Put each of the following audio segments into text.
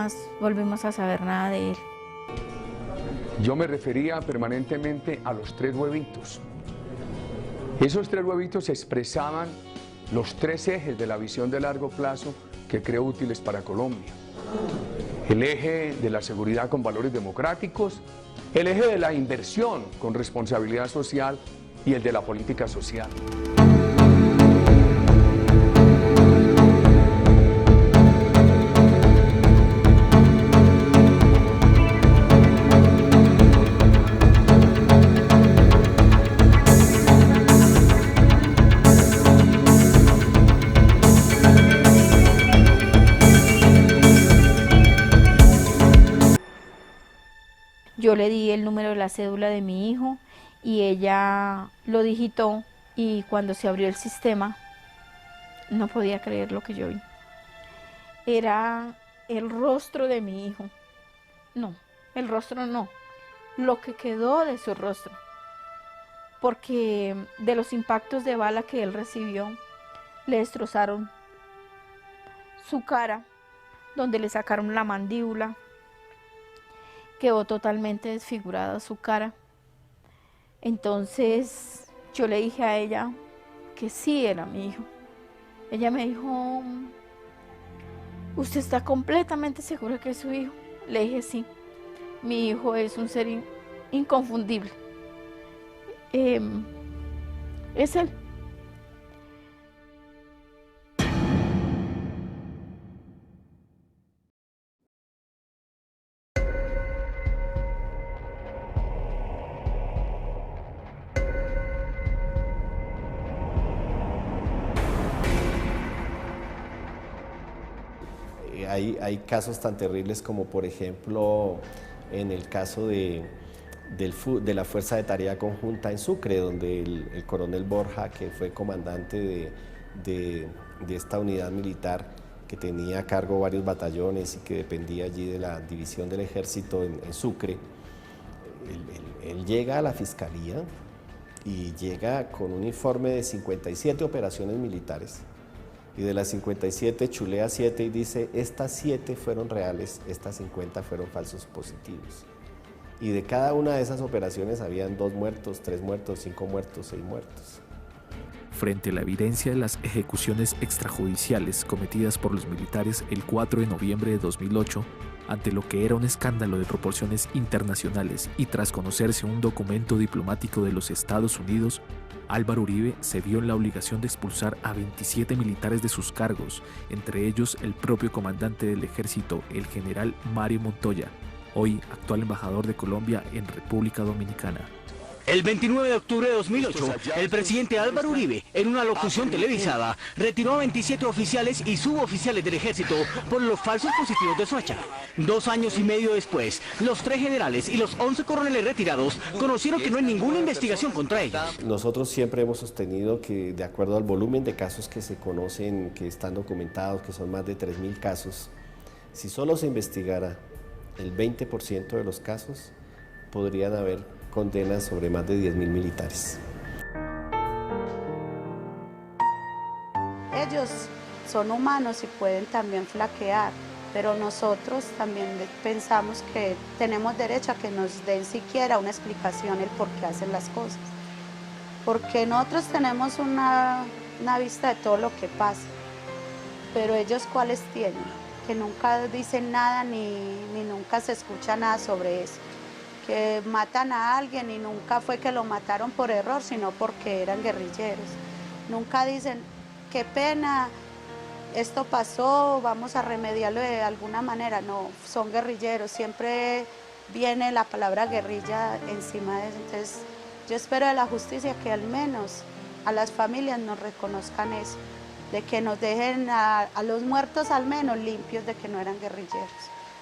más volvimos a saber nada de él. Yo me refería permanentemente a los 3 huevitos. Esos 3 huevitos expresaban los 3 ejes de la visión de largo plazo que creo útiles para Colombia. El eje de la seguridad con valores democráticos, el eje de la inversión con responsabilidad social y el de la política social. Yo le di el número de la cédula de mi hijo y ella lo digitó, y cuando se abrió el sistema no podía creer lo que yo vi. Era el rostro de mi hijo. No, el rostro no, lo que quedó de su rostro. Porque de los impactos de bala que él recibió, le destrozaron su cara, donde le sacaron la mandíbula. Quedó totalmente desfigurada su cara. Entonces yo le dije a ella que sí era mi hijo. Ella me dijo, ¿usted está completamente segura que es su hijo? Le dije sí, mi hijo es un ser inconfundible. Es él. Hay casos tan terribles como, por ejemplo, en el caso de la Fuerza de Tarea Conjunta en Sucre, donde el coronel Borja, que fue comandante de esta unidad militar, que tenía a cargo varios batallones y que dependía allí de la división del ejército en Sucre, él llega a la fiscalía y llega con un informe de 57 operaciones militares. Y de las 57 chulea 7 y dice, estas 7 fueron reales, estas 50 fueron falsos positivos. Y de cada una de esas operaciones habían 2 muertos, 3 muertos, 5 muertos, 6 muertos. Frente a la evidencia de las ejecuciones extrajudiciales cometidas por los militares el 4 de noviembre de 2008, ante lo que era un escándalo de proporciones internacionales y tras conocerse un documento diplomático de los Estados Unidos, Álvaro Uribe se vio en la obligación de expulsar a 27 militares de sus cargos, entre ellos el propio comandante del ejército, el general Mario Montoya, hoy actual embajador de Colombia en República Dominicana. El 29 de octubre de 2008, el presidente Álvaro Uribe, en una locución televisada, retiró a 27 oficiales y suboficiales del ejército por los falsos positivos de Soacha. 2 años y medio después, los 3 generales y los 11 coroneles retirados conocieron que no hay ninguna investigación contra ellos. Nosotros siempre hemos sostenido que, de acuerdo al volumen de casos que se conocen, que están documentados, que son más de 3.000 casos, si solo se investigara el 20% de los casos, podrían haber condenas sobre más de 10.000 militares. Ellos son humanos y pueden también flaquear, pero nosotros también pensamos que tenemos derecho a que nos den siquiera una explicación el por qué hacen las cosas. Porque nosotros tenemos una vista de todo lo que pasa, pero ellos ¿cuáles tienen? Que nunca dicen nada ni nunca se escucha nada sobre eso. Que matan a alguien y nunca fue que lo mataron por error, sino porque eran guerrilleros. Nunca dicen, qué pena, esto pasó, vamos a remediarlo de alguna manera. No, son guerrilleros, siempre viene la palabra guerrilla encima de eso. Entonces, yo espero de la justicia que al menos a las familias nos reconozcan eso, de que nos dejen a los muertos al menos limpios de que no eran guerrilleros,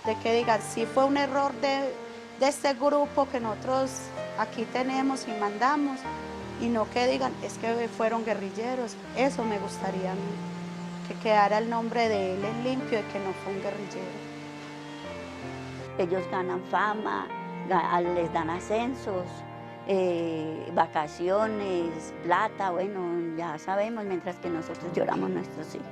de que digan, sí fue un error de este grupo que nosotros aquí tenemos y mandamos, y no que digan, es que fueron guerrilleros. Eso me gustaría a mí, que quedara el nombre de él en limpio, de que no fue un guerrillero. Ellos ganan fama, les dan ascensos, vacaciones, plata, bueno, ya sabemos, mientras que nosotros lloramos nuestros hijos.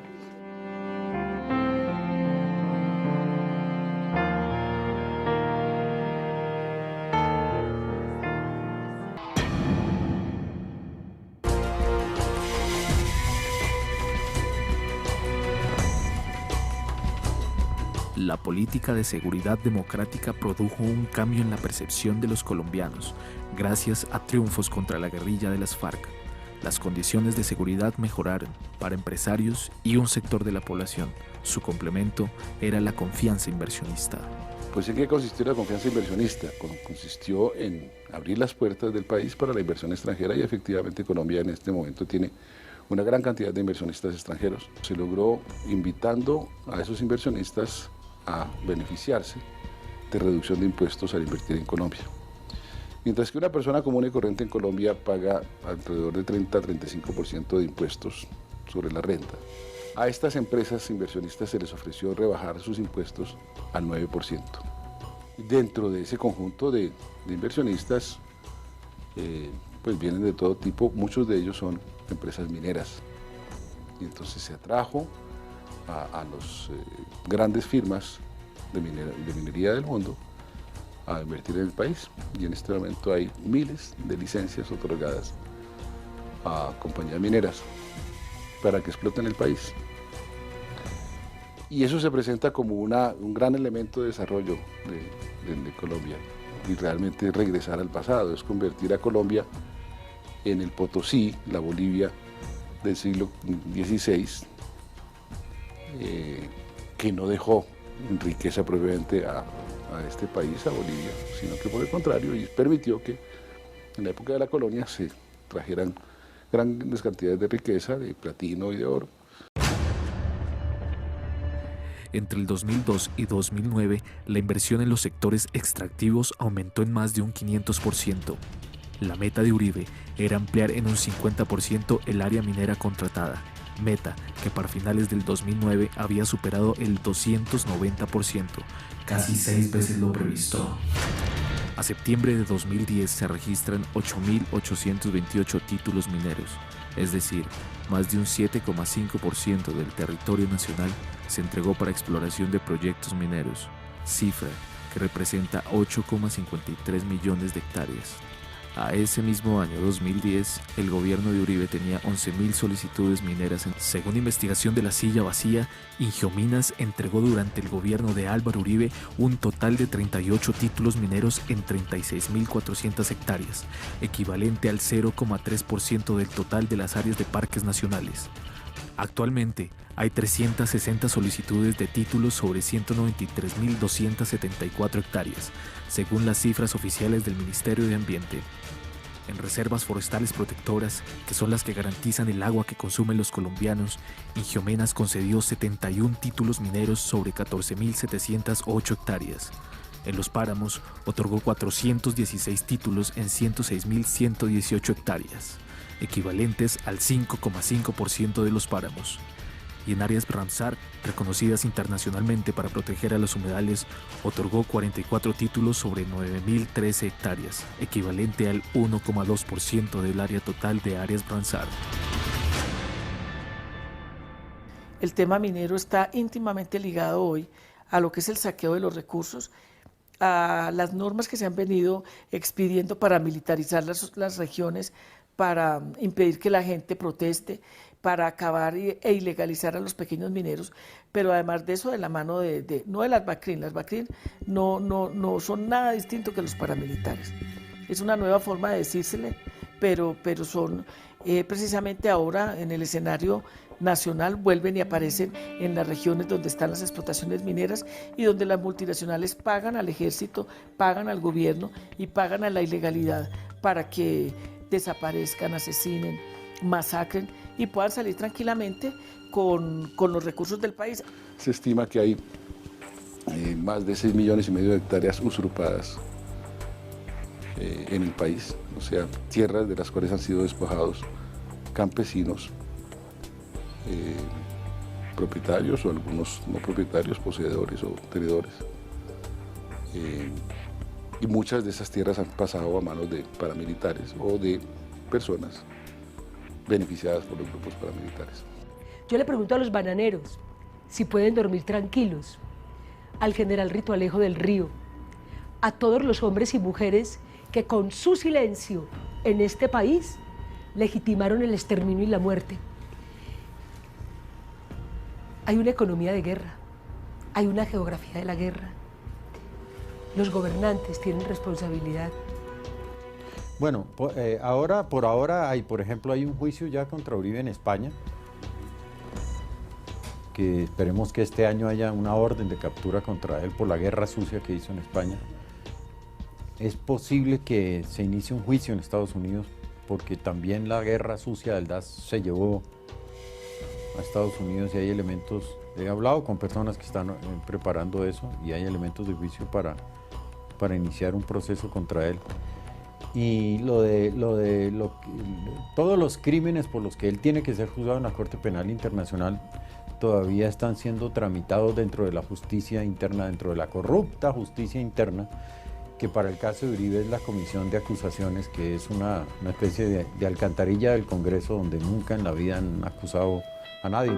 La política de seguridad democrática produjo un cambio en la percepción de los colombianos, gracias a triunfos contra la guerrilla de las FARC. Las condiciones de seguridad mejoraron para empresarios y un sector de la población. Su complemento era la confianza inversionista. Pues ¿en qué consistió la confianza inversionista? Consistió en abrir las puertas del país para la inversión extranjera y efectivamente Colombia en este momento tiene una gran cantidad de inversionistas extranjeros. Se logró invitando a esos inversionistas a beneficiarse de reducción de impuestos al invertir en Colombia. Mientras que una persona común y corriente en Colombia paga alrededor de 30-35% de impuestos sobre la renta, a estas empresas inversionistas se les ofreció rebajar sus impuestos al 9%. Dentro de ese conjunto de inversionistas, pues vienen de todo tipo, muchos de ellos son empresas mineras. Y entonces se atrajo a las grandes firmas de minería del mundo a invertir en el país. Y en este momento hay miles de licencias otorgadas a compañías mineras para que exploten el país. Y eso se presenta como un gran elemento de desarrollo de Colombia. Y realmente regresar al pasado, es convertir a Colombia en el Potosí, la Bolivia del siglo XVI, que no dejó riqueza propiamente a este país, a Bolivia, sino que por el contrario, y permitió que en la época de la colonia se trajeran grandes cantidades de riqueza, de platino y de oro. Entre el 2002 y 2009, la inversión en los sectores extractivos aumentó en más de un 500%. La meta de Uribe era ampliar en un 50% el área minera contratada, meta que para finales del 2009 había superado el 290%, casi 6 veces lo previsto. A septiembre de 2010 se registran 8.828 títulos mineros, es decir, más de un 7,5% del territorio nacional se entregó para exploración de proyectos mineros, cifra que representa 8,53 millones de hectáreas. A ese mismo año, 2010, el gobierno de Uribe tenía 11.000 solicitudes mineras. Según investigación de La Silla Vacía, Ingiominas entregó durante el gobierno de Álvaro Uribe un total de 38 títulos mineros en 36.400 hectáreas, equivalente al 0,3% del total de las áreas de parques nacionales. Actualmente, hay 360 solicitudes de títulos sobre 193.274 hectáreas, según las cifras oficiales del Ministerio de Ambiente. En reservas forestales protectoras, que son las que garantizan el agua que consumen los colombianos, Ingiomenas concedió 71 títulos mineros sobre 14.708 hectáreas. En los páramos, otorgó 416 títulos en 106.118 hectáreas, equivalentes al 5,5% de los páramos. Y en áreas Ramsar, reconocidas internacionalmente para proteger a los humedales, otorgó 44 títulos sobre 9.013 hectáreas, equivalente al 1,2% del área total de áreas Ramsar. El tema minero está íntimamente ligado hoy a lo que es el saqueo de los recursos, a las normas que se han venido expidiendo para militarizar las regiones, para impedir que la gente proteste, para acabar e ilegalizar a los pequeños mineros, pero además de eso, de la mano no de las BACRIN no son nada distinto que los paramilitares. Es una nueva forma de decírsele, pero son precisamente ahora en el escenario nacional, vuelven y aparecen en las regiones donde están las explotaciones mineras y donde las multinacionales pagan al ejército, pagan al gobierno y pagan a la ilegalidad para que desaparezcan, asesinen, masacren y puedan salir tranquilamente con los recursos del país. Se estima que hay más de 6,5 millones de hectáreas usurpadas en el país, o sea, tierras de las cuales han sido despojados campesinos, propietarios o algunos no propietarios, poseedores o tenedores. Y muchas de esas tierras han pasado a manos de paramilitares o de personas beneficiadas por los grupos paramilitares. Yo le pregunto a los bananeros si pueden dormir tranquilos, al general Ritualejo del Río, a todos los hombres y mujeres que con su silencio en este país legitimaron el exterminio y la muerte. Hay una economía de guerra, Hay una geografía de la guerra. Los gobernantes tienen responsabilidad. Bueno, por ahora hay, por ejemplo, hay un juicio ya contra Uribe en España, que esperemos que este año haya una orden de captura contra él por la guerra sucia que hizo en España. Es posible que se inicie un juicio en Estados Unidos, porque también la guerra sucia del DAS se llevó a Estados Unidos y hay elementos, he hablado con personas que están preparando eso y hay elementos de juicio para iniciar un proceso contra él. Y todos los crímenes por los que él tiene que ser juzgado en la Corte Penal Internacional todavía están siendo tramitados dentro de la justicia interna, dentro de la corrupta justicia interna, que para el caso de Uribe es la Comisión de Acusaciones, que es una especie de alcantarilla del Congreso donde nunca en la vida han acusado a nadie.